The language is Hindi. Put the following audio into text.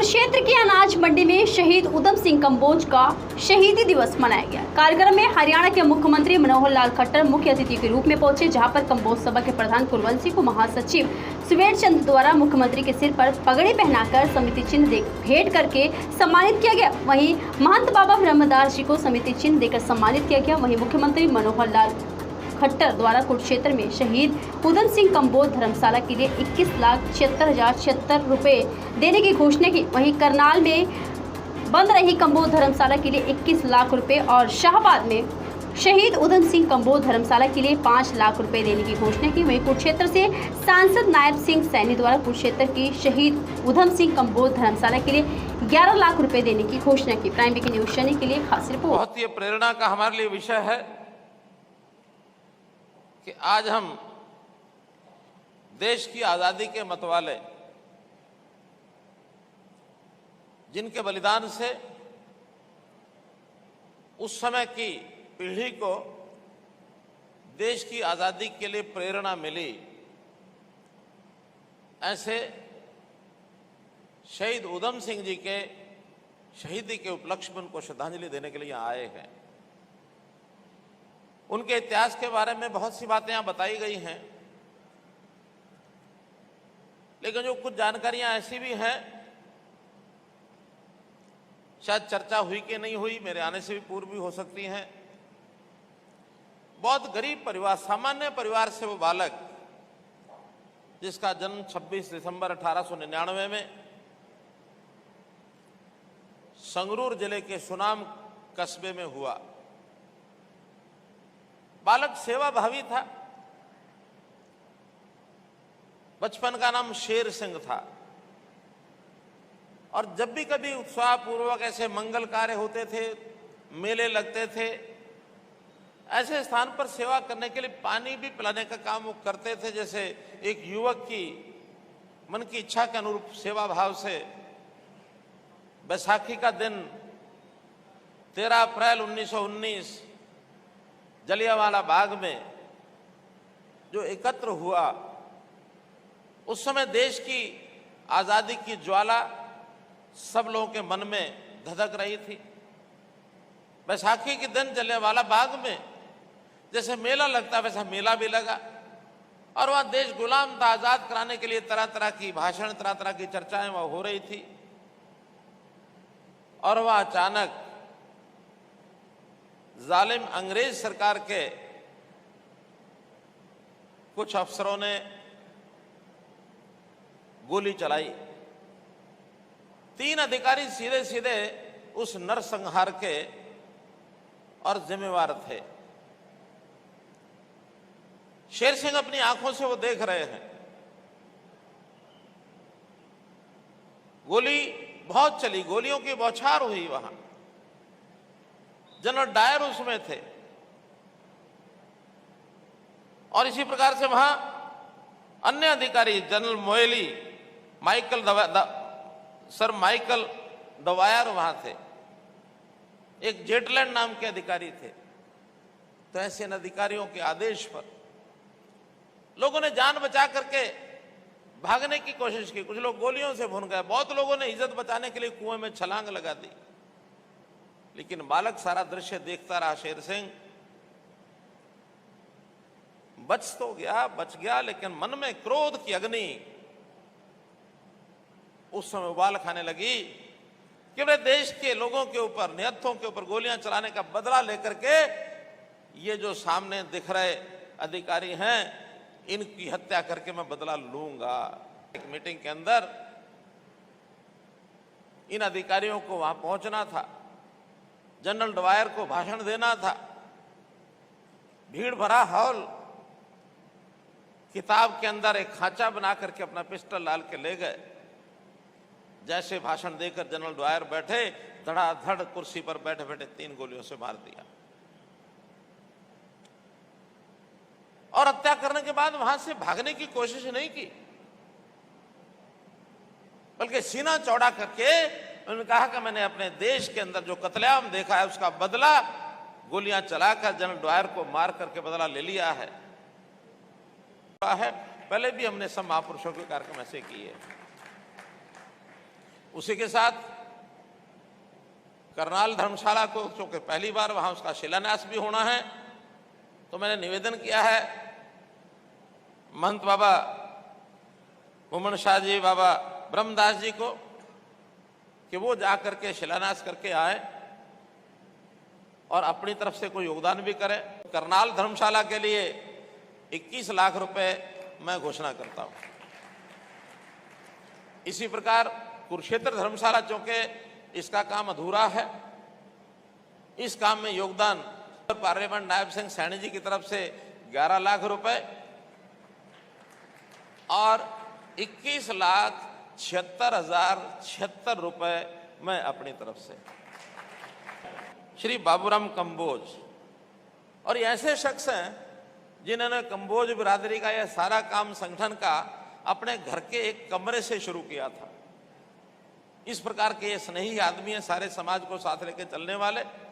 कुरुक्षेत्र की अनाज मंडी में शहीद उधम सिंह कंबोज का शहीदी दिवस मनाया गया। कार्यक्रम में हरियाणा के मुख्यमंत्री मनोहर लाल खट्टर मुख्य अतिथि के रूप में पहुंचे, जहां पर कंबोज सभा के प्रधान कुलवंत सिंह को महासचिव सुमेर चंद द्वारा मुख्यमंत्री के सिर पर पगड़ी पहनाकर समिति चिन्ह भेंट करके सम्मानित किया गया। वहीं महंत बाबा ब्रह्मदास जी को समिति चिन्ह देकर सम्मानित किया गया। वहीं मुख्यमंत्री मनोहर लाल खट्टर द्वारा कुरुक्षेत्र में शहीद उधम सिंह कंबोज धर्मशाला के लिए 21,76,076 रुपए देने की घोषणा की। वहीं करनाल में बंद रही कंबोज धर्मशाला के लिए 21 लाख रुपए और शाहबाद में शहीद उधम सिंह कंबोज धर्मशाला के लिए 5 लाख रुपए देने की घोषणा की। वहीं कुरुक्षेत्र से सांसद नायब सिंह सैनी द्वारा कुरुक्षेत्र की शहीद उधम सिंह कंबोज धर्मशाला के लिए 11 लाख रुपए देने की घोषणा की। प्राइम वीकी न्यूज चैनल के लिए खास रिपोर्ट। बहुत ही प्रेरणा का हमारे लिए विषय है कि आज हम देश की आजादी के मतवाले, जिनके बलिदान से उस समय की पीढ़ी को देश की आजादी के लिए प्रेरणा मिली, ऐसे शहीद उधम सिंह जी के शहीदी के उपलक्ष्य में उनको श्रद्धांजलि देने के लिए यहाँ आए हैं। उनके इतिहास के बारे में बहुत सी बातें यहाँ बताई गई हैं, लेकिन जो कुछ जानकारियां ऐसी भी हैं, शायद चर्चा हुई कि नहीं हुई, मेरे आने से भी पूर्व भी हो सकती हैं। बहुत गरीब परिवार, सामान्य परिवार से वो बालक, जिसका जन्म 26 दिसंबर 1899 में संगरूर जिले के सुनाम कस्बे में हुआ। बालक सेवा भावी था। बचपन का नाम शेर सिंह था और जब भी कभी उत्साहपूर्वक ऐसे मंगल कार्य होते थे, मेले लगते थे, ऐसे स्थान पर सेवा करने के लिए पानी भी पिलाने का काम वो करते थे। जैसे एक युवक की मन की इच्छा के अनुरूप सेवा भाव से बैसाखी का दिन 13 अप्रैल 1919 जलियांवाला बाग में जो एकत्र हुआ, उस समय देश की आजादी की ज्वाला सब लोगों के मन में धधक रही थी। बैसाखी के दिन जलियांवाला बाग में जैसे मेला लगता वैसा मेला भी लगा और वहां देश गुलाम था। आजाद कराने के लिए तरह तरह की भाषण, तरह तरह की चर्चाएं वहां हो रही थी और वह अचानक जालिम अंग्रेज सरकार के कुछ अफसरों ने गोली चलाई। 3 अधिकारी सीधे सीधे उस नरसंहार के और जिम्मेवार थे। शेर सिंह अपनी आंखों से वो देख रहे हैं। गोली बहुत चली, गोलियों की बौछार हुई। वहां जनरल डायर उसमें थे और इसी प्रकार से वहां अन्य अधिकारी, जनरल मोयली, सर माइकल दवायर वहां थे, एक जेटलैंड नाम के अधिकारी थे। तो ऐसे अधिकारियों के आदेश पर लोगों ने जान बचा करके भागने की कोशिश की। कुछ लोग गोलियों से भुन गए, बहुत लोगों ने इज्जत बचाने के लिए कुएं में छलांग लगा दी। लेकिन बालक सारा दृश्य देखता रहा। शेर सिंह बच तो गया, बच गया, लेकिन मन में क्रोध की अग्नि उस समय उबाल खाने लगी कि वे देश के लोगों के ऊपर, निहत्थों के ऊपर गोलियां चलाने का बदला लेकर के ये जो सामने दिख रहे अधिकारी हैं, इनकी हत्या करके मैं बदला लूंगा। एक मीटिंग के अंदर इन अधिकारियों को वहां पहुंचना था, जनरल डवायर को भाषण देना था। भीड़ भरा हॉल, किताब के अंदर एक खांचा बना करके अपना पिस्टल डाल के ले गए। जैसे भाषण देकर जनरल डवायर बैठे, धड़ाधड़ कुर्सी पर बैठे बैठे 3 गोलियों से मार दिया और हत्या करने के बाद वहां से भागने की कोशिश नहीं की, बल्कि सीना चौड़ा करके उन्होंने कहा कि मैंने अपने देश के अंदर जो कत्लेआम देखा है उसका बदला गोलियां चलाकर जनरल डवायर को मार करके बदला ले लिया है। पहले भी हमने सब महापुरुषों के कार्यक्रम ऐसे किए। उसी के साथ करनाल धर्मशाला को, चूंकि पहली बार वहां उसका शिलान्यास भी होना है, तो मैंने निवेदन किया है महंत बाबा मोमन शाह जी, बाबा ब्रह्मदास जी को कि वो जाकर के शिलान्यास करके आए और अपनी तरफ से कोई योगदान भी करें। करनाल धर्मशाला के लिए 21 लाख रुपए मैं घोषणा करता हूं। इसी प्रकार कुरुक्षेत्र धर्मशाला, चूंकि इसका काम अधूरा है, इस काम में योगदान पार्लियामेंट नायब सिंह सैनी जी की तरफ से 11 लाख रुपए और 21,76,076 रुपए मैं अपनी तरफ से। श्री बाबूराम कंबोज, और ये ऐसे शख्स हैं जिन्होंने कंबोज बिरादरी का यह सारा काम संगठन का अपने घर के एक कमरे से शुरू किया था। इस प्रकार के ये स्नेही आदमी हैं, सारे समाज को साथ लेकर चलने वाले।